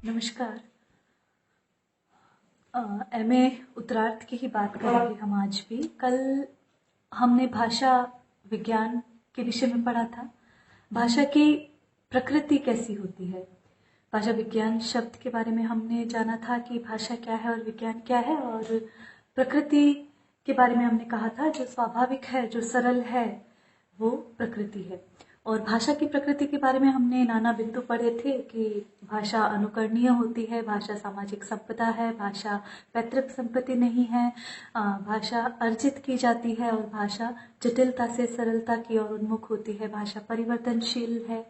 नमस्कार। एमए उत्तरार्थ की ही बात करेंगे हम आज भी। कल हमने भाषा विज्ञान के विषय में पढ़ा था। भाषा की प्रकृति कैसी होती है। भाषा विज्ञान शब्द के बारे में हमने जाना था कि भाषा क्या है और विज्ञान क्या है, और प्रकृति के बारे में हमने कहा था जो स्वाभाविक है, जो सरल है, वो प्रकृति है। और भाषा की प्रकृति के बारे में हमने नाना बिंदु पढ़े थे कि भाषा अनुकरणीय होती है, भाषा सामाजिक संपदा है, भाषा पैतृक संपत्ति नहीं है, भाषा अर्जित की जाती है और भाषा जटिलता से सरलता की ओर उन्मुख होती है, भाषा परिवर्तनशील है,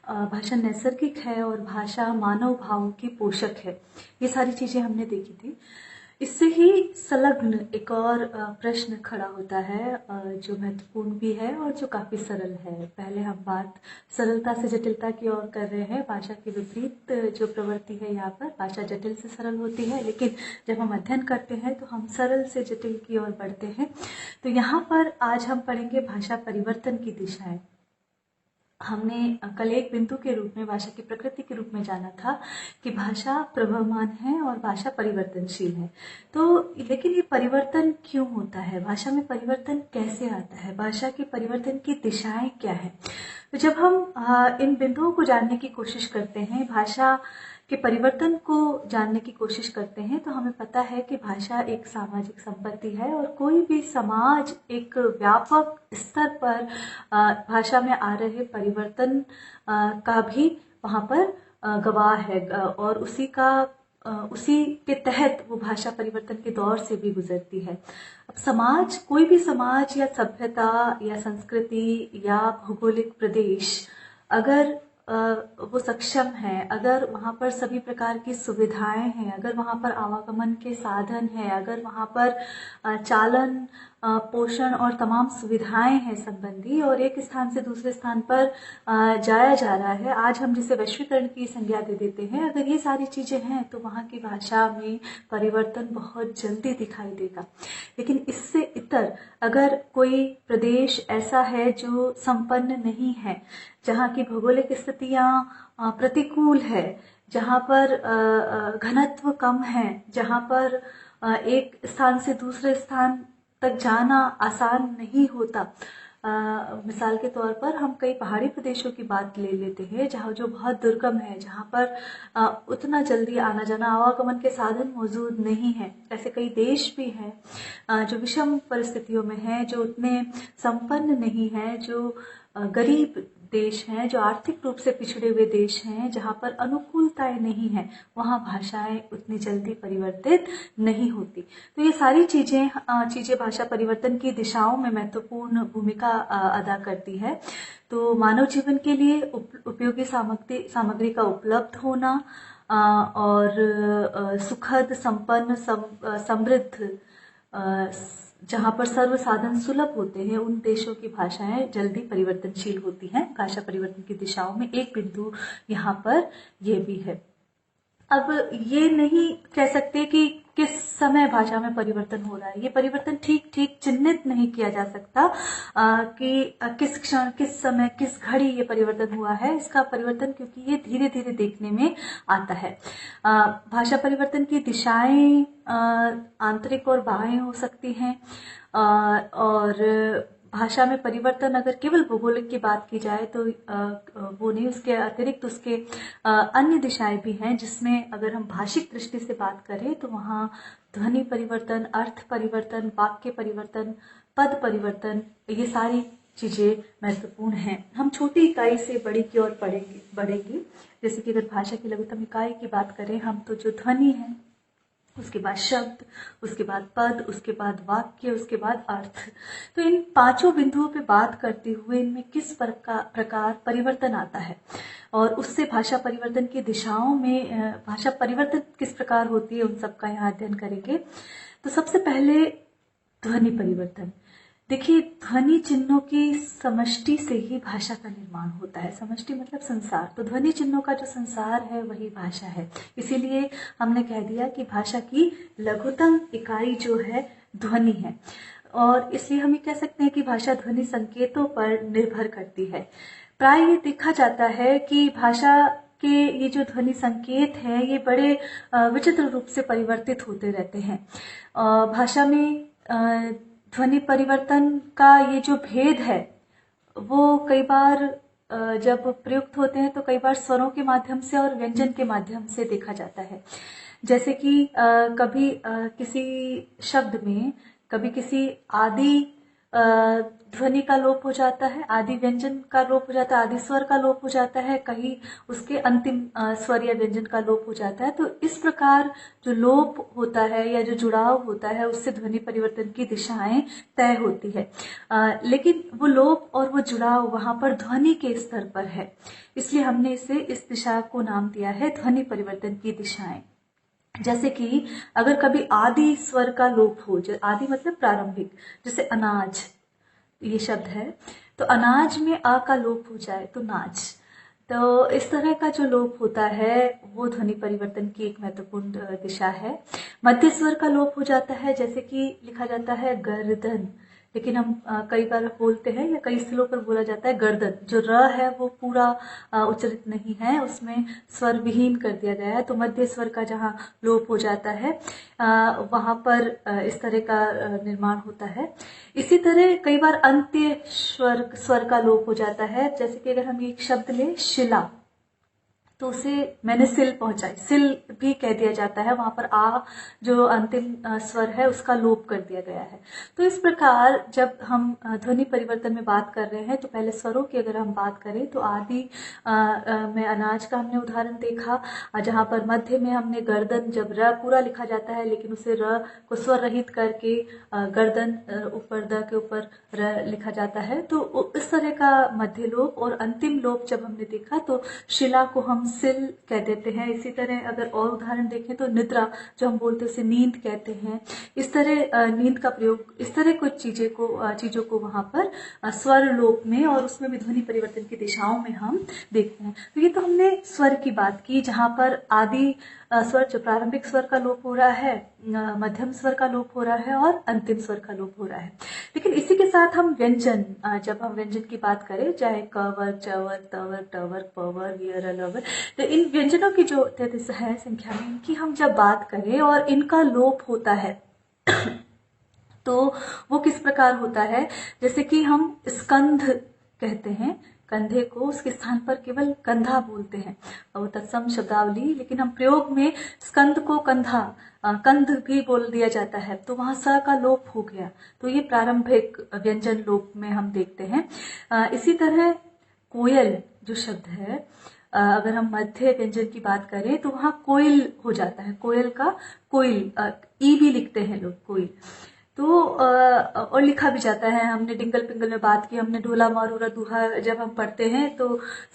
भाषा नैसर्गिक है और भाषा मानव भावों की पोषक है। ये सारी चीजें हमने देखी थी। इससे ही संलग्न एक और प्रश्न खड़ा होता है जो महत्वपूर्ण भी है और जो काफी सरल है। पहले हम बात सरलता से जटिलता की ओर कर रहे हैं। भाषा की विपरीत जो प्रवृत्ति है यहाँ पर, भाषा जटिल से सरल होती है, लेकिन जब हम अध्ययन करते हैं तो हम सरल से जटिल की ओर बढ़ते हैं। तो यहाँ पर आज हम पढ़ेंगे भाषा परिवर्तन की दिशाएं। हमने कल एक बिंदु के रूप में, भाषा की प्रकृति के रूप में जाना था कि भाषा प्रवहमान है और भाषा परिवर्तनशील है। तो लेकिन ये परिवर्तन क्यों होता है, भाषा में परिवर्तन कैसे आता है, भाषा के परिवर्तन की दिशाएं क्या है। तो जब हम इन बिंदुओं को जानने की कोशिश करते हैं, भाषा के परिवर्तन को जानने की कोशिश करते हैं, तो हमें पता है कि भाषा एक सामाजिक संपत्ति है और कोई भी समाज एक व्यापक स्तर पर भाषा में आ रहे परिवर्तन का भी वहाँ पर गवाह है, और उसी के तहत वो भाषा परिवर्तन के दौर से भी गुजरती है। अब समाज, कोई भी समाज या सभ्यता या संस्कृति या भौगोलिक प्रदेश अगर वो सक्षम है, अगर वहाँ पर सभी प्रकार की सुविधाएं हैं, अगर वहाँ पर आवागमन के साधन हैं, अगर वहाँ पर चालन, पोषण और तमाम सुविधाएं हैं संबंधी, और एक स्थान से दूसरे स्थान पर जाया जा रहा है, आज हम जिसे वैश्वीकरण की संज्ञा दे देते हैं, अगर ये सारी चीजें हैं तो वहाँ की भाषा में परिवर्तन बहुत जल्दी दिखाई देगा। लेकिन इससे इतर अगर कोई प्रदेश ऐसा है जो संपन्न नहीं है, जहाँ की भौगोलिक स्थितियां प्रतिकूल है, जहाँ पर घनत्व कम है, जहाँ पर एक स्थान से दूसरे स्थान तक जाना आसान नहीं होता। मिसाल के तौर पर हम कई पहाड़ी प्रदेशों की बात ले लेते हैं, जहाँ जो बहुत दुर्गम है, जहाँ पर उतना जल्दी आना जाना, आवागमन के साधन मौजूद नहीं है। ऐसे कई देश भी हैं जो विषम परिस्थितियों में हैं, जो उतने संपन्न नहीं है, जो गरीब देश हैं, जो आर्थिक रूप से पिछड़े हुए देश हैं, जहाँ पर अनुकूलताएं नहीं है, वहाँ भाषाएं उतनी जल्दी परिवर्तित नहीं होती। तो ये सारी चीजें भाषा परिवर्तन की दिशाओं में महत्वपूर्ण भूमिका अदा करती है। तो मानव जीवन के लिए उपयोगी सामग्री का उपलब्ध होना और सुखद, संपन्न, समृद्ध, जहाँ पर सर्व साधन सुलभ होते हैं, उन देशों की भाषाएं जल्दी परिवर्तनशील होती हैं। भाषा परिवर्तन की दिशाओं में एक बिंदु यहाँ पर ये भी है। अब ये नहीं कह सकते कि किस समय भाषा में परिवर्तन हो रहा है। ये परिवर्तन ठीक चिन्हित नहीं किया जा सकता कि किस क्षण, किस समय, किस घड़ी ये परिवर्तन हुआ है। इसका परिवर्तन क्योंकि ये धीरे धीरे देखने में आता है। भाषा परिवर्तन की दिशाएं आंतरिक और बाह्य हो सकती हैं, और भाषा में परिवर्तन अगर केवल भौगोलिक की बात की जाए तो वो नहीं, उसके अतिरिक्त उसके अन्य दिशाएं भी हैं, जिसमें अगर हम भाषिक दृष्टि से बात करें तो वहाँ ध्वनि परिवर्तन, अर्थ परिवर्तन, वाक्य परिवर्तन, पद परिवर्तन, ये सारी चीजें महत्वपूर्ण हैं। हम छोटी इकाई से बड़ी की ओर बढ़ेंगे। जैसे कि अगर भाषा की लघुत्तम इकाई की बात करें हम, तो जो ध्वनि है, उसके बाद शब्द, उसके बाद पद, उसके बाद वाक्य, उसके बाद अर्थ। तो इन पांचों बिंदुओं पे बात करते हुए इनमें किस प्रकार परिवर्तन आता है और उससे भाषा परिवर्तन की दिशाओं में भाषा परिवर्तन किस प्रकार होती है, उन सबका यहाँ अध्ययन करेंगे। तो सबसे पहले ध्वनि परिवर्तन। देखिए, ध्वनि चिन्हों की समष्टि से ही भाषा का निर्माण होता है। समष्टि मतलब संसार, तो ध्वनि चिन्हों का जो संसार है वही भाषा है। इसीलिए हमने कह दिया कि भाषा की लघुतम इकाई जो है ध्वनि है, और इसलिए हम ये कह सकते हैं कि भाषा ध्वनि संकेतों पर निर्भर करती है। प्राय ये देखा जाता है कि भाषा के ये जो ध्वनि संकेत है ये बड़े विचित्र रूप से परिवर्तित होते रहते हैं। भाषा में ध्वनि परिवर्तन का ये जो भेद है वो कई बार जब प्रयुक्त होते हैं तो कई बार स्वरों के माध्यम से और व्यंजन के माध्यम से देखा जाता है। जैसे कि कभी किसी शब्द में कभी किसी आदि ध्वनि का लोप हो जाता है, आदि व्यंजन का लोप हो जाता है, आदि स्वर का लोप हो जाता है, कहीं उसके अंतिम स्वर या व्यंजन का लोप हो जाता है। तो इस प्रकार जो लोप होता है या जो जुड़ाव होता है उससे ध्वनि परिवर्तन की दिशाएं तय होती है। लेकिन वो लोप और वो जुड़ाव वहां पर ध्वनि के स्तर पर है, इसलिए हमने इसे इस दिशा को नाम दिया है ध्वनि परिवर्तन की दिशाएं। जैसे कि अगर कभी आदि स्वर का लोप हो, आदि मतलब प्रारंभिक, जैसे अनाज ये शब्द है, तो अनाज में आ का लोप हो जाए तो नाच, तो इस तरह का जो लोप होता है वो ध्वनि परिवर्तन की एक महत्वपूर्ण दिशा है। मध्य स्वर का लोप हो जाता है, जैसे कि लिखा जाता है गर्दन, लेकिन हम कई बार बोलते हैं या कई स्थलों पर बोला जाता है गर्दन। जो र है वो पूरा उच्चारित नहीं है, उसमें स्वर विहीन कर दिया गया है, तो मध्य स्वर का जहाँ लोप हो जाता है वहां पर इस तरह का निर्माण होता है। इसी तरह कई बार अंत्य स्वर का लोप हो जाता है, जैसे कि अगर हम एक शब्द लें शिला, तो उसे मैंने सिल पहुंचाई, सिल भी कह दिया जाता है, वहां पर आ जो अंतिम स्वर है उसका लोप कर दिया गया है। तो इस प्रकार जब हम ध्वनि परिवर्तन में बात कर रहे हैं तो पहले स्वरों की अगर हम बात करें तो आदि में अनाज का हमने उदाहरण देखा, जहां पर मध्य में हमने गर्दन, जब र पूरा लिखा जाता है लेकिन उसे र को स्वर रहित करके गर्दन ऊपर द के ऊपर र लिखा जाता है, तो इस तरह का मध्य लोप और अंतिम लोप जब हमने देखा तो शिला को हम सिल कह देते हैं। इसी तरह अगर और उदाहरण देखें तो निद्रा जो हम बोलते हैं उसे नींद कहते हैं। इस तरह नींद का प्रयोग, इस तरह कुछ चीजों को वहां पर स्वर लोप में और उसमें भी ध्वनि परिवर्तन की दिशाओं में हम देखते हैं। तो ये तो हमने स्वर की बात की, जहां पर आदि स्वर जो प्रारंभिक स्वर का लोप हो रहा है, मध्यम स्वर का लोप हो रहा है और अंतिम स्वर का लोप हो रहा है। लेकिन इसी के साथ हम व्यंजन, जब हम व्यंजन की बात करें, चाहे कवर, चवर, तवर, टवर, पवर, वियर, लवर, तो इन व्यंजनों की जो 33 है संख्या में, इनकी हम जब बात करें और इनका लोप होता है तो वो किस प्रकार होता है। जैसे कि हम स्कंध कहते हैं, कंधे को, उसके स्थान पर केवल कंधा बोलते हैं, और तत्सम शब्दावली, लेकिन हम प्रयोग में स्कंद को कंधा, कंध भी बोल दिया जाता है, तो वहां स का लोप हो गया, तो ये प्रारंभिक व्यंजन लोप में हम देखते हैं। इसी तरह कोयल जो शब्द है, अगर हम मध्य व्यंजन की बात करें तो वहां कोयल हो जाता है, कोयल का कोयल, ई भी लिखते हैं लोग कोयल, तो और लिखा भी जाता है। हमने डिंगल पिंगल में बात की, हमने ढोला मारूरा दूहा जब हम पढ़ते हैं तो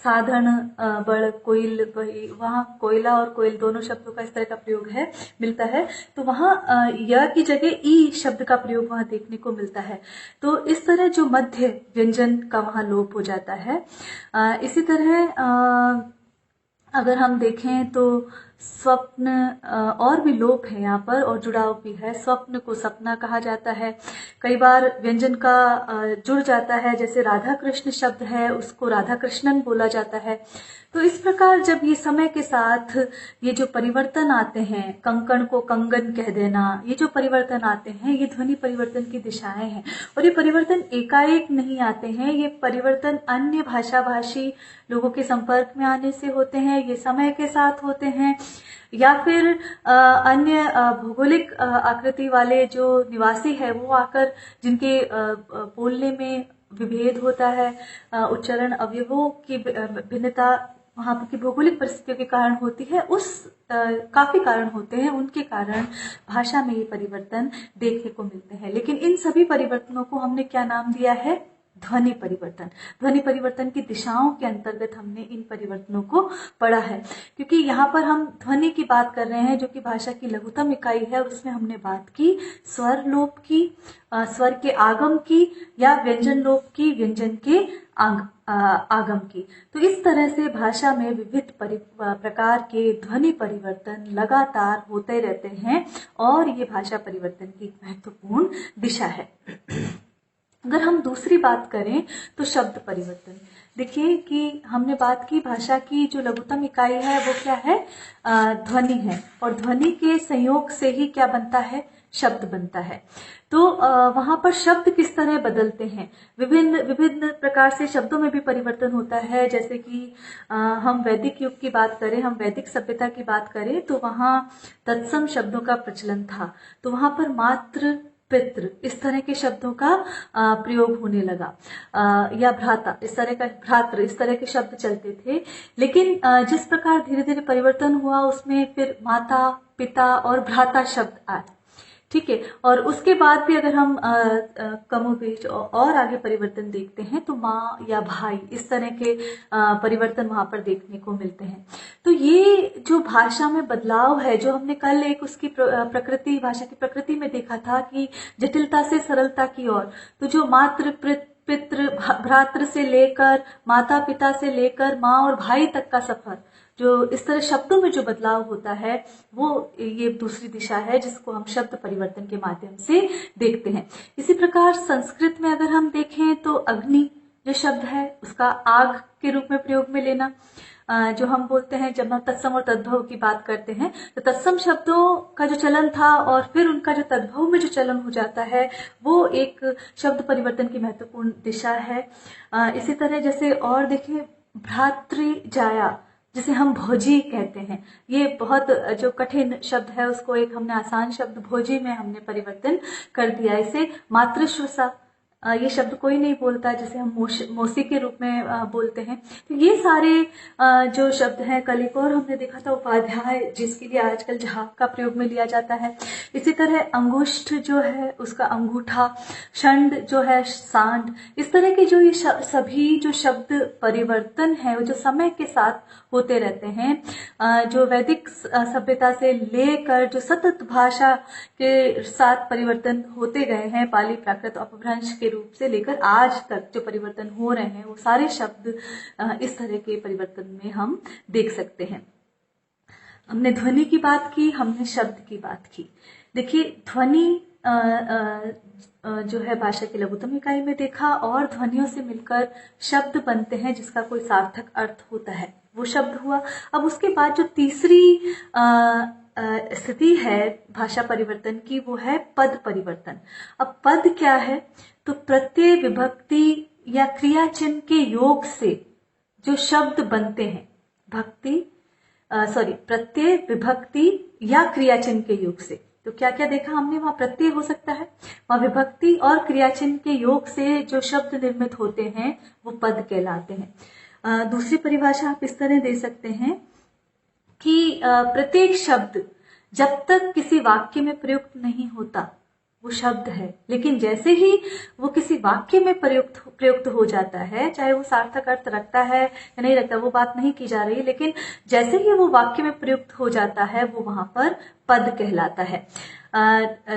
साधन बड़ कोयल, वहां कोयला और कोयल दोनों शब्दों का इस तरह का प्रयोग है, मिलता है, तो वहां य की जगह ई शब्द का प्रयोग वहां देखने को मिलता है। तो इस तरह जो मध्य व्यंजन का वहां लोप हो जाता है। इसी तरह अगर हम देखें तो स्वप्न और भी लोप है यहाँ पर और जुड़ाव भी है। स्वप्न को सपना कहा जाता है, कई बार व्यंजन का जुड़ जाता है, जैसे राधा कृष्ण शब्द है उसको राधा कृष्णन बोला जाता है। तो इस प्रकार जब ये समय के साथ ये जो परिवर्तन आते हैं, कंकण को कंगन कह देना, ये जो परिवर्तन आते हैं ये ध्वनि परिवर्तन की दिशाएं हैं, और ये परिवर्तन एकाएक नहीं आते हैं, ये परिवर्तन अन्य भाषा भाषी लोगों के संपर्क में आने से होते हैं, ये समय के साथ होते हैं, या फिर अन्य भौगोलिक आकृति वाले जो निवासी है वो आकर, जिनके बोलने में विभेद होता है, उच्चारण अवयवों की भिन्नता वहां की भौगोलिक परिस्थितियों के कारण होती है, उस काफी कारण होते हैं, उनके कारण भाषा में ये परिवर्तन देखने को मिलते हैं। लेकिन इन सभी परिवर्तनों को हमने क्या नाम दिया है? ध्वनि परिवर्तन। ध्वनि परिवर्तन की दिशाओं के अंतर्गत हमने इन परिवर्तनों को पढ़ा है, क्योंकि यहाँ पर हम ध्वनि की बात कर रहे हैं जो कि भाषा की लघुतम इकाई है, और उसमें हमने बात की स्वर लोप की, स्वर के आगम की, या व्यंजन लोप की, व्यंजन के आगम की। तो इस तरह से भाषा में विविध प्रकार के ध्वनि परिवर्तन लगातार होते रहते हैं, और ये भाषा परिवर्तन की महत्वपूर्ण दिशा है। अगर हम दूसरी बात करें तो शब्द परिवर्तन। देखिए कि हमने बात की भाषा की जो लघुत्तम इकाई है वो क्या है, ध्वनि है, और ध्वनि के संयोग से ही क्या बनता है, शब्द बनता है। तो वहां पर शब्द किस तरह बदलते हैं, विभिन्न विभिन्न प्रकार से शब्दों में भी परिवर्तन होता है। जैसे कि हम वैदिक युग की बात करें, हम वैदिक सभ्यता की बात करें, तो वहां तत्सम शब्दों का प्रचलन था। तो वहां पर मात्र, पितृ, इस तरह के शब्दों का प्रयोग होने लगा, या भ्राता, इस तरह का, भ्रातृ, इस तरह के शब्द चलते थे। लेकिन जिस प्रकार धीरे धीरे परिवर्तन हुआ उसमें फिर माता, पिता और भ्राता शब्द आए, ठीक है। और उसके बाद भी अगर हम कमोबेश और आगे परिवर्तन देखते हैं तो माँ या भाई, इस तरह के परिवर्तन वहां पर देखने को मिलते हैं। तो ये जो भाषा में बदलाव है, जो हमने कल एक उसकी प्रकृति, भाषा की प्रकृति में देखा था कि जटिलता से सरलता की ओर, तो जो मातृ, पितृ, भ्रातृ से लेकर माता पिता से लेकर माँ और भाई तक का सफर, जो इस तरह शब्दों में जो बदलाव होता है, वो ये दूसरी दिशा है जिसको हम शब्द परिवर्तन के माध्यम से देखते हैं। इसी प्रकार संस्कृत में अगर हम देखें तो अग्नि जो शब्द है उसका आग के रूप में प्रयोग में लेना, जो हम बोलते हैं, जब हम तत्सम और तद्भव की बात करते हैं तो तत्सम शब्दों का जो चलन था और फिर उनका जो तद्भव में जो चलन हो जाता है, वो एक शब्द परिवर्तन की महत्वपूर्ण दिशा है। इसी तरह जैसे और देखिए, भ्रातृजाया जिसे हम भोजी कहते हैं, ये बहुत जो कठिन शब्द है उसको एक हमने आसान शब्द भोजी में हमने परिवर्तन कर दिया। इसे मातृश्वसा, ये शब्द कोई नहीं बोलता, जिसे हम मौसी के रूप में बोलते हैं। तो ये सारे जो शब्द हैं, कल एक और हमने देखा था उपाध्याय, जिसके लिए आजकल जहाँ का प्रयोग में लिया जाता है। इसी तरह अंगुष्ठ जो है उसका अंगूठा, षंड जो है सांड, इस तरह के जो ये सभी जो शब्द परिवर्तन है वो जो समय के साथ होते रहते हैं, जो वैदिक सभ्यता से लेकर जो सतत भाषा के साथ परिवर्तन होते गए हैं, पाली, प्राकृत, अपभ्रंश के रूप से लेकर आज तक जो परिवर्तन हो रहे हैं, वो सारे शब्द इस तरह के परिवर्तन में हम देख सकते हैं। हमने ध्वनि की बात की, हमने शब्द की बात की। देखिए, ध्वनि जो है भाषा की लघुत्तम इकाई में देखा, और ध्वनियों से मिलकर शब्द बनते हैं जिसका कोई सार्थक अर्थ होता है, वो शब्द हुआ। अब उसके बाद जो तीसरी स्थिति है भाषा परिवर्तन की, वो है पद परिवर्तन। अब पद क्या है, तो प्रत्यय, विभक्ति या क्रिया चिन्ह के योग से जो शब्द बनते हैं, प्रत्यय, विभक्ति या क्रिया चिन्ह के योग से। तो क्या क्या देखा हमने, वहां प्रत्यय हो सकता है, वहां विभक्ति और क्रिया चिन्ह के योग से जो शब्द निर्मित होते हैं वो पद कहलाते हैं। दूसरी परिभाषा आप इस तरह दे सकते हैं कि प्रत्येक शब्द जब तक किसी वाक्य में प्रयुक्त नहीं होता वो शब्द है, लेकिन जैसे ही वो किसी वाक्य में प्रयुक्त हो जाता है, चाहे वो सार्थक अर्थ रखता है या नहीं रखता, वो बात नहीं की जा रही, लेकिन जैसे ही वो वाक्य में प्रयुक्त हो जाता है वो वहां पर पद कहलाता है।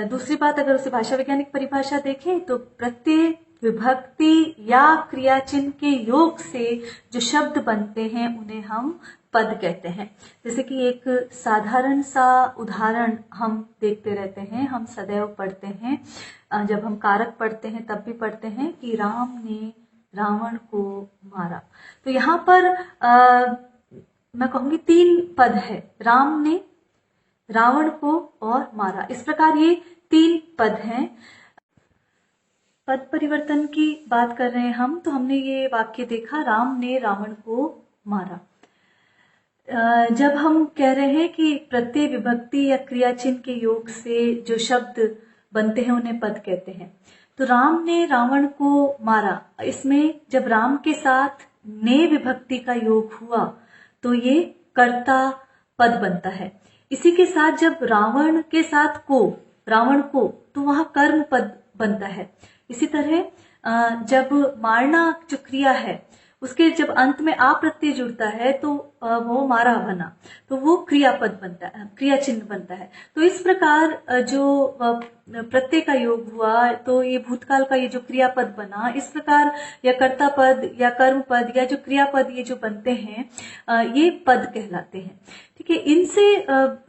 दूसरी बात, अगर उसे भाषा वैज्ञानिक परिभाषा देखें तो प्रत्यय, विभक्ति या क्रिया चिन्ह के योग से जो शब्द बनते हैं उन्हें हम पद कहते हैं। जैसे कि एक साधारण सा उदाहरण हम देखते रहते हैं, हम सदैव पढ़ते हैं, जब हम कारक पढ़ते हैं तब भी पढ़ते हैं कि राम ने रावण को मारा। तो यहाँ पर मैं कहूंगी 3 पद है, राम ने, रावण को और मारा, इस प्रकार ये 3 पद हैं। पद परिवर्तन की बात कर रहे हैं हम, तो हमने ये वाक्य देखा, राम ने रावण को मारा। जब हम कह रहे हैं कि प्रत्यय, विभक्ति या क्रिया चिन्ह के योग से जो शब्द बनते हैं उन्हें पद कहते हैं। तो राम ने रावण को मारा, इसमें जब राम के साथ ने विभक्ति का योग हुआ तो ये कर्ता पद बनता है। इसी के साथ जब रावण के साथ को, रावण को, तो वहां कर्म पद बनता है। इसी तरह जब मारना जो क्रिया है उसके जब अंत में आ प्रत्यय जुड़ता है तो वो मारा बना, तो वो क्रियापद बनता है, क्रिया चिन्ह बनता है। तो इस प्रकार जो प्रत्यय का योग हुआ तो ये भूतकाल का ये जो क्रियापद बना, इस प्रकार या कर्ता पद या कर्म पद या जो क्रियापद ये जो बनते हैं ये पद कहलाते हैं। ठीक है,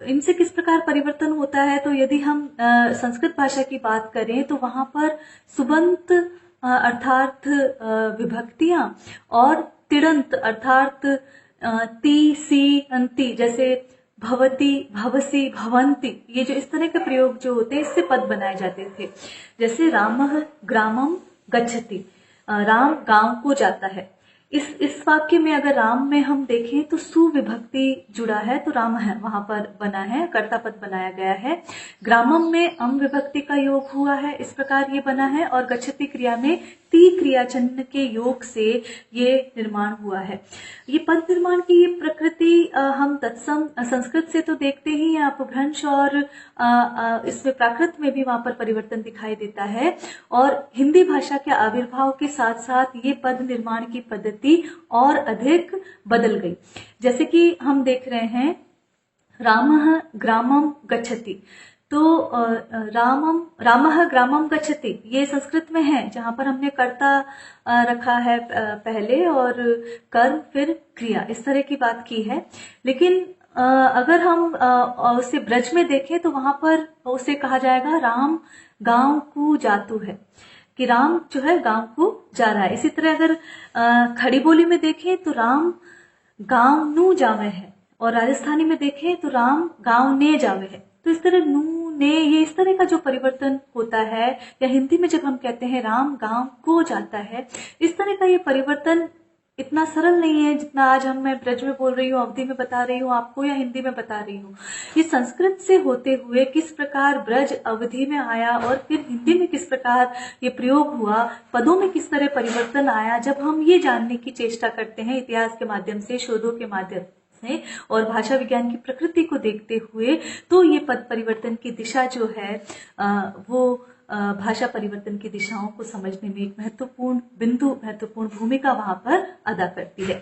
इनसे किस प्रकार परिवर्तन होता है, तो यदि हम संस्कृत भाषा की बात करें तो वहां पर सुबंत अर्थात विभक्तियां, और तिड़ंत अर्थात ती सी अंति, जैसे भवती भवसी भवंती, ये जो इस तरह के प्रयोग जो होते हैं इससे पद बनाए जाते थे। जैसे रामः ग्रामम गच्छति, राम गांव को जाता है। इस वाक्य में अगर राम में हम देखें तो सुविभक्ति जुड़ा है, तो राम है वहां पर बना है, कर्ता पद बनाया गया है। ग्रामम में अम विभक्ति का योग हुआ है, इस प्रकार ये बना है। और गच्छति क्रिया में ती क्रिया चिन्ह के योग से ये निर्माण हुआ है। ये पद निर्माण की ये प्रकृति हम तत्सम संस्कृत से तो देखते ही हैं, अपभ्रंश और इसमें प्राकृत में भी वहां पर परिवर्तन दिखाई देता है। और हिंदी भाषा के आविर्भाव के साथ साथ ये पद निर्माण की पद्धति और अधिक बदल गई। जैसे कि हम देख रहे हैं रामः ग्रामम गच्छति, तो रामः ग्रामम गच्छति ये संस्कृत में है, जहां पर हमने कर्ता रखा है पहले और कर्म फिर क्रिया, इस तरह की बात की है। लेकिन अगर हम उसे ब्रज में देखें तो वहां पर उसे कहा जाएगा राम गांव को जातु है, कि राम जो है गांव को जा रहा है। इसी तरह अगर खड़ी बोली में देखें तो राम गांव नू जावे है, और राजस्थानी में देखें तो राम गांव ने जावे है। तो इस तरह नू ने, ये इस तरह का जो परिवर्तन होता है, या हिंदी में जब हम कहते हैं राम गांव को जाता है, इस तरह का ये परिवर्तन इतना सरल नहीं है जितना आज मैं ब्रज में बोल रही हूँ, अवधि में बता रही हूँ आपको, या हिंदी में बता रही हूँ। ये संस्कृत से होते हुए किस प्रकार ब्रज अवधि में आया और फिर हिंदी में किस प्रकार ये प्रयोग हुआ, पदों में किस तरह परिवर्तन आया, जब हम ये जानने की चेष्टा करते हैं इतिहास के माध्यम से, शोधों के माध्यम से और भाषा विज्ञान की प्रकृति को देखते हुए, तो ये पद परिवर्तन की दिशा जो है वो भाषा परिवर्तन की दिशाओं को समझने में एक महत्वपूर्ण भूमिका वहां पर अदा करती है।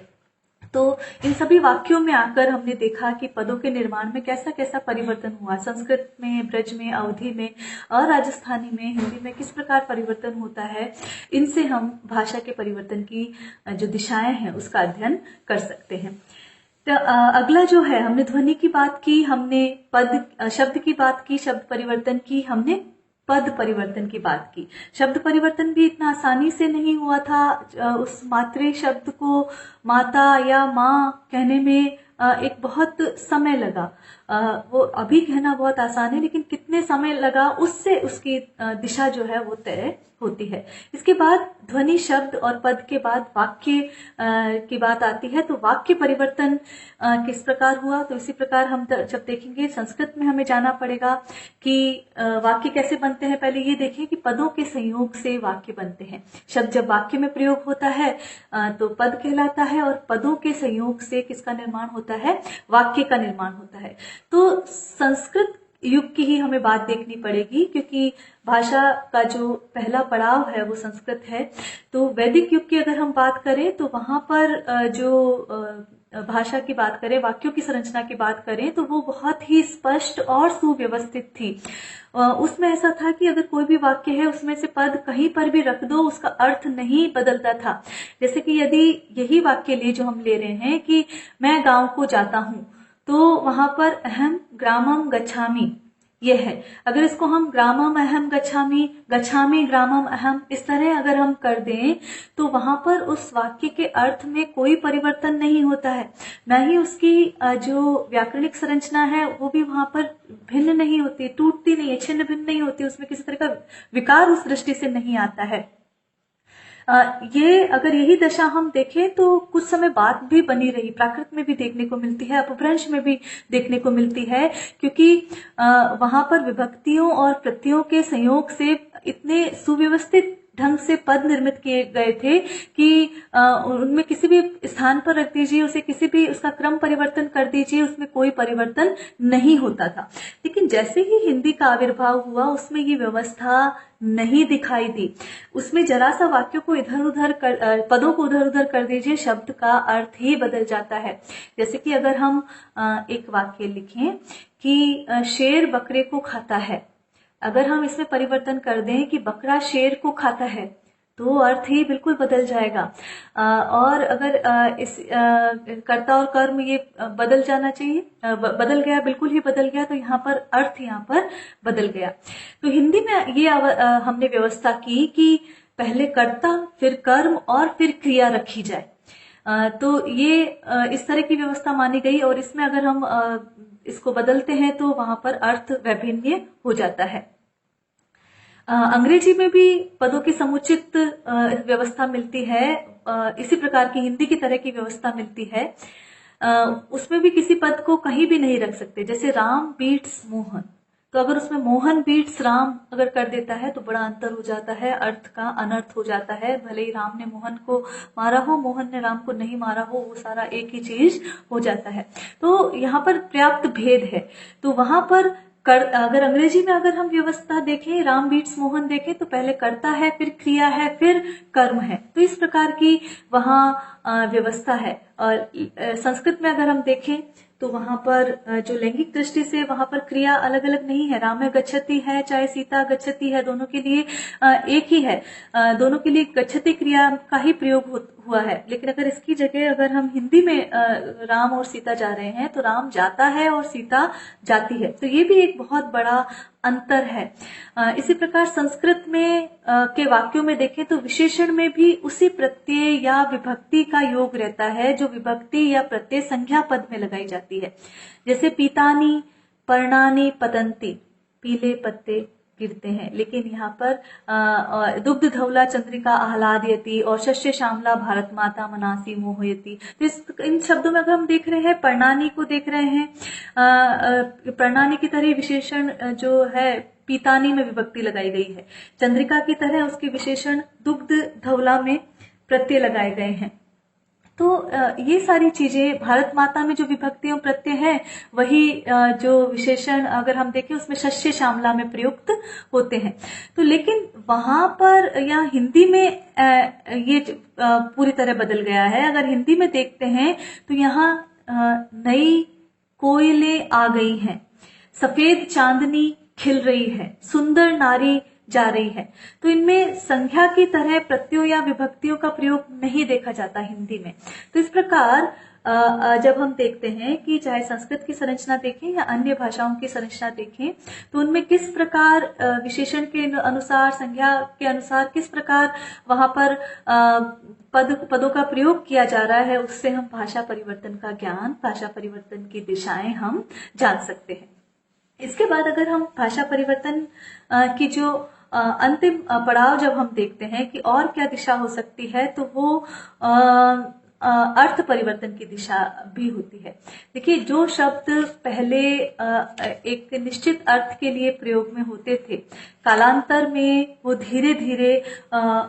तो इन सभी वाक्यों में आकर हमने देखा कि पदों के निर्माण में कैसा कैसा परिवर्तन हुआ, संस्कृत में, ब्रज में, अवधि में और राजस्थानी में, हिंदी में किस प्रकार परिवर्तन होता है। इनसे हम भाषा के परिवर्तन की जो दिशाएं हैं उसका अध्ययन कर सकते हैं। तो अगला जो है, हमने ध्वनि की बात की, हमने पद शब्द की बात की, शब्द परिवर्तन की, हमने पद परिवर्तन की बात की। शब्द परिवर्तन भी इतना आसानी से नहीं हुआ था। उस मात्रे शब्द को माता या माँ कहने में एक बहुत समय लगा। वो अभी कहना बहुत आसान है, लेकिन कितने समय लगा उससे उसकी दिशा जो है वो तय होती है। इसके बाद ध्वनि, शब्द और पद के बाद वाक्य की बात आती है। तो वाक्य परिवर्तन किस प्रकार हुआ, तो इसी प्रकार हम जब देखेंगे संस्कृत में हमें जाना पड़ेगा कि वाक्य कैसे बनते हैं। पहले ये देखें कि पदों के संयोग से वाक्य बनते हैं। शब्द जब वाक्य में प्रयोग होता है तो पद कहलाता है, और पदों के संयोग से किसका निर्माण होता है, वाक्य का निर्माण होता है। तो संस्कृत युग की ही हमें बात देखनी पड़ेगी, क्योंकि भाषा का जो पहला पड़ाव है वो संस्कृत है। तो वैदिक युग की अगर हम बात करें तो वहां पर जो भाषा की बात करें, वाक्यों की संरचना की बात करें, तो वो बहुत ही स्पष्ट और सुव्यवस्थित थी। उसमें ऐसा था कि अगर कोई भी वाक्य है उसमें से पद कहीं पर भी रख दो, उसका अर्थ नहीं बदलता था। जैसे कि यदि यही वाक्य जो हम ले रहे हैं कि मैं गांव को जाता हूं, तो वहां पर अहम ग्रामम गच्छामि ये है। अगर इसको हम ग्रामम अहम गच्छामि, गच्छामि ग्रामम अहम, इस तरह अगर हम कर दें तो वहां पर उस वाक्य के अर्थ में कोई परिवर्तन नहीं होता है, न ही उसकी जो व्याकरणिक संरचना है वो भी वहां पर भिन्न नहीं होती, टूटती नहीं है, छिन्न भिन्न नहीं होती, उसमें किसी तरह का विकार उस दृष्टि से नहीं आता है। ये अगर यही दशा हम देखें तो कुछ समय बाद भी बनी रही, प्राकृत में भी देखने को मिलती है, अपभ्रंश में भी देखने को मिलती है, क्योंकि वहां पर विभक्तियों और प्रत्ययों के संयोग से इतने सुव्यवस्थित ढंग से पद निर्मित किए गए थे कि उनमें किसी भी स्थान पर रख दीजिए उसे, किसी भी उसका क्रम परिवर्तन कर दीजिए, उसमें कोई परिवर्तन नहीं होता था। लेकिन जैसे ही हिंदी का आविर्भाव हुआ उसमें ये व्यवस्था नहीं दिखाई दी। उसमें जरा सा वाक्यों को इधर उधर कर, पदों को उधर उधर कर दीजिए, शब्द का अर्थ ही बदल जाता है। जैसे कि अगर हम एक वाक्य लिखें कि शेर बकरे को खाता है, अगर हम इसमें परिवर्तन कर दें कि बकरा शेर को खाता है, तो अर्थ ही बिल्कुल बदल जाएगा। और अगर इस कर्ता और कर्म ये बदल जाना चाहिए, बदल गया, बिल्कुल ही बदल गया, तो यहाँ पर अर्थ यहाँ पर बदल गया। तो हिंदी में ये हमने व्यवस्था की कि पहले कर्ता, फिर कर्म और फिर क्रिया रखी जाए। तो ये इस तरह की व्यवस्था मानी गई, और इसमें अगर हम इसको बदलते हैं तो वहां पर अर्थ वैभिन्न हो जाता है। अंग्रेजी में भी पदों की समुचित व्यवस्था मिलती है, इसी प्रकार की हिंदी की तरह की व्यवस्था मिलती है। उसमें भी किसी पद को कहीं भी नहीं रख सकते, जैसे राम बीट्स मोहन, तो अगर उसमें मोहन बीट्स राम अगर कर देता है तो बड़ा अंतर हो जाता है, अर्थ का अनर्थ हो जाता है। भले ही राम ने मोहन को मारा हो, मोहन ने राम को नहीं मारा हो, वो सारा एक ही चीज हो जाता है। तो यहाँ पर पर्याप्त भेद है। तो वहां पर अगर अंग्रेजी में अगर हम व्यवस्था देखें, राम बीट्स मोहन देखें, तो पहले कर्ता है, फिर क्रिया है, फिर कर्म है। तो इस प्रकार की वहां व्यवस्था है। और संस्कृत में अगर हम देखें तो वहां पर जो लैंगिक दृष्टि से वहां पर क्रिया अलग अलग नहीं है। राम गच्छति है, चाहे सीता गच्छति है, दोनों के लिए एक ही है। दोनों के लिए गच्छति क्रिया का ही प्रयोग हुआ है। लेकिन अगर इसकी जगह अगर हम हिंदी में राम और सीता जा रहे हैं तो राम जाता है और सीता जाती है। तो ये भी एक बहुत बड़ा अंतर है। इसी प्रकार संस्कृत में के वाक्यों में देखें तो विशेषण में भी उसी प्रत्यय या विभक्ति का योग रहता है जो विभक्ति या प्रत्यय संज्ञा पद में लगाई जाती है। जैसे पीतानी पर्णानी पतंती, पीले पत्ते गिरते हैं। लेकिन यहाँ पर दुग्ध धवला चंद्रिका आह्लादयति और शस्य श्यामला भारत माता मनासी मोहयति, तो इन शब्दों में अगर हम देख रहे हैं, पर्णानी को देख रहे हैं, पर्णानी की तरह विशेषण जो है पीतानी में विभक्ति लगाई गई है। चंद्रिका की तरह उसके विशेषण दुग्ध धवला में प्रत्यय लगाए गए हैं। तो ये सारी चीजें, भारत माता में जो विभक्ति और प्रत्यय है वही जो विशेषण अगर हम देखें उसमें शस्य श्यामला में प्रयुक्त होते हैं। तो लेकिन वहां पर या हिंदी में ये पूरी तरह बदल गया है। अगर हिंदी में देखते हैं तो यहाँ नई कोयलें आ गई हैं, सफेद चांदनी खिल रही है, सुंदर नारी जा रही है। तो इनमें संख्या की तरह प्रत्ययों या विभक्तियों का प्रयोग नहीं देखा जाता हिंदी में। तो इस प्रकार जब हम देखते हैं कि चाहे संस्कृत की संरचना देखें या अन्य भाषाओं की संरचना देखें तो उनमें किस प्रकार विशेषण के अनुसार, संज्ञा के अनुसार किस प्रकार वहां पर पदों का प्रयोग किया जा रहा है, उससे हम भाषा परिवर्तन का ज्ञान, भाषा परिवर्तन की दिशाएं हम जान सकते हैं। इसके बाद अगर हम भाषा परिवर्तन की जो अंतिम पड़ाव जब हम देखते हैं कि और क्या दिशा हो सकती है, तो वो अर्थ परिवर्तन की दिशा भी होती है। देखिए, जो शब्द पहले एक निश्चित अर्थ के लिए प्रयोग में होते थे, कालांतर में वो धीरे धीरे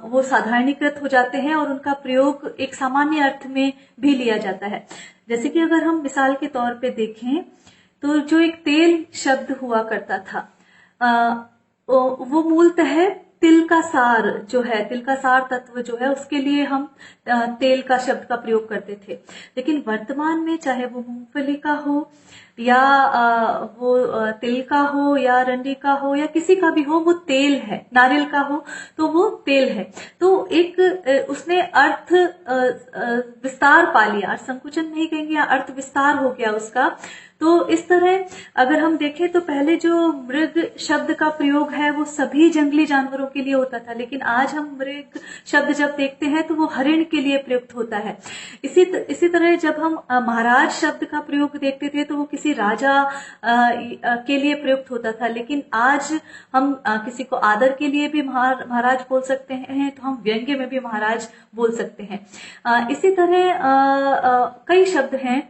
वो साधारणीकृत हो जाते हैं और उनका प्रयोग एक सामान्य अर्थ में भी लिया जाता है। जैसे कि अगर हम मिसाल के तौर पे देखें तो जो एक तेल शब्द हुआ करता था, वो मूलतः तिल का सार जो है, तिल का सार तत्व जो है, उसके लिए हम तेल का शब्द का प्रयोग करते थे। लेकिन वर्तमान में चाहे वो मूंगफली का हो या वो तिल का हो या अरंडी का हो या किसी का भी हो, वो तेल है। नारियल का हो तो वो तेल है। तो एक उसने अर्थ विस्तार पा लिया, अर्थ संकुचन नहीं कहेंगे, अर्थ विस्तार हो गया उसका। तो इस तरह अगर हम देखें तो पहले जो मृग शब्द का प्रयोग है वो सभी जंगली जानवरों के लिए होता था, लेकिन आज हम मृग शब्द जब देखते हैं तो वो हरिण के लिए प्रयुक्त होता है। इसी तरह जब हम महाराज शब्द का प्रयोग देखते थे तो वो किसी राजा के लिए प्रयुक्त होता था, लेकिन आज हम किसी को आदर के लिए भी महाराज बोल सकते हैं, तो हम व्यंग्य में भी महाराज बोल सकते हैं। इसी तरह कई शब्द हैं,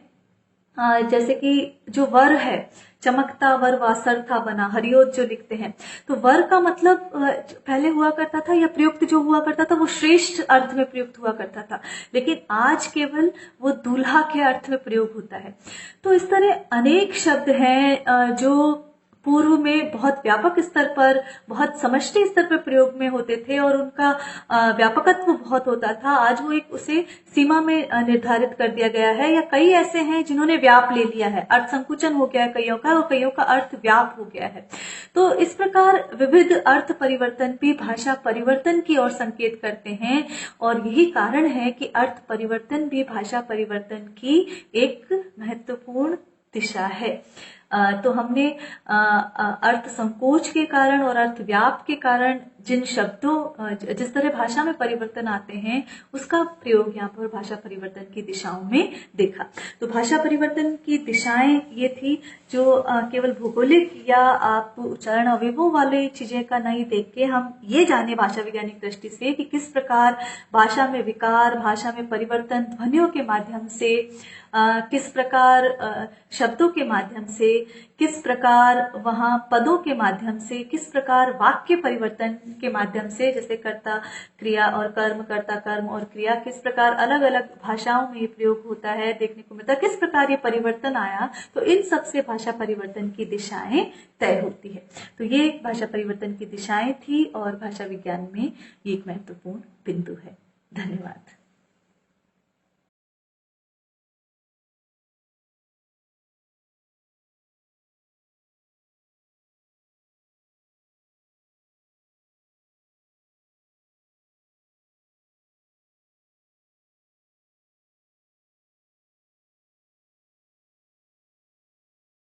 जैसे कि जो वर है, चमकता वर वासर था बना, हरिओत जो लिखते हैं, तो वर का मतलब पहले हुआ करता था या प्रयुक्त जो हुआ करता था वो श्रेष्ठ अर्थ में प्रयुक्त हुआ करता था, लेकिन आज केवल वो दूल्हा के अर्थ में प्रयोग होता है। तो इस तरह अनेक शब्द हैं जो पूर्व में बहुत व्यापक स्तर पर, बहुत समष्टि स्तर पर प्रयोग में होते थे और उनका व्यापकत्व बहुत होता था। आज वो एक उसे सीमा में निर्धारित कर दिया गया है, या कई ऐसे हैं जिन्होंने व्याप ले लिया है, अर्थ संकुचन हो गया है कईयों का और कईयों का अर्थ व्याप हो गया है। तो इस प्रकार विविध अर्थ परिवर्तन भी भाषा परिवर्तन की ओर संकेत करते हैं, और यही कारण है कि अर्थ परिवर्तन भी भाषा परिवर्तन की एक महत्वपूर्ण दिशा है। तो हमने अर्थ संकोच के कारण और अर्थ व्याप के कारण जिन शब्दों जिस तरह भाषा में परिवर्तन आते हैं उसका प्रयोग यहाँ पर भाषा परिवर्तन की दिशाओं में देखा। तो भाषा परिवर्तन की दिशाएं ये थी जो केवल भौगोलिक या आप उच्चारण अवयवों वाले चीजें का नहीं देख के हम ये जाने भाषा वैज्ञानिक दृष्टि से कि किस प्रकार भाषा में विकार, भाषा में परिवर्तन ध्वनियों के माध्यम से, किस प्रकार शब्दों के माध्यम से, किस प्रकार वहां पदों के माध्यम से, किस प्रकार वाक्य परिवर्तन के माध्यम से, जैसे कर्ता क्रिया और कर्म, कर्ता कर्म और क्रिया, किस प्रकार अलग अलग भाषाओं में ये प्रयोग होता है देखने को मिलता है, किस प्रकार ये परिवर्तन आया। तो इन सब से भाषा परिवर्तन की दिशाएं तय होती है। तो ये भाषा परिवर्तन की दिशाएं थी और भाषा विज्ञान में ये एक महत्वपूर्ण बिंदु है। धन्यवाद।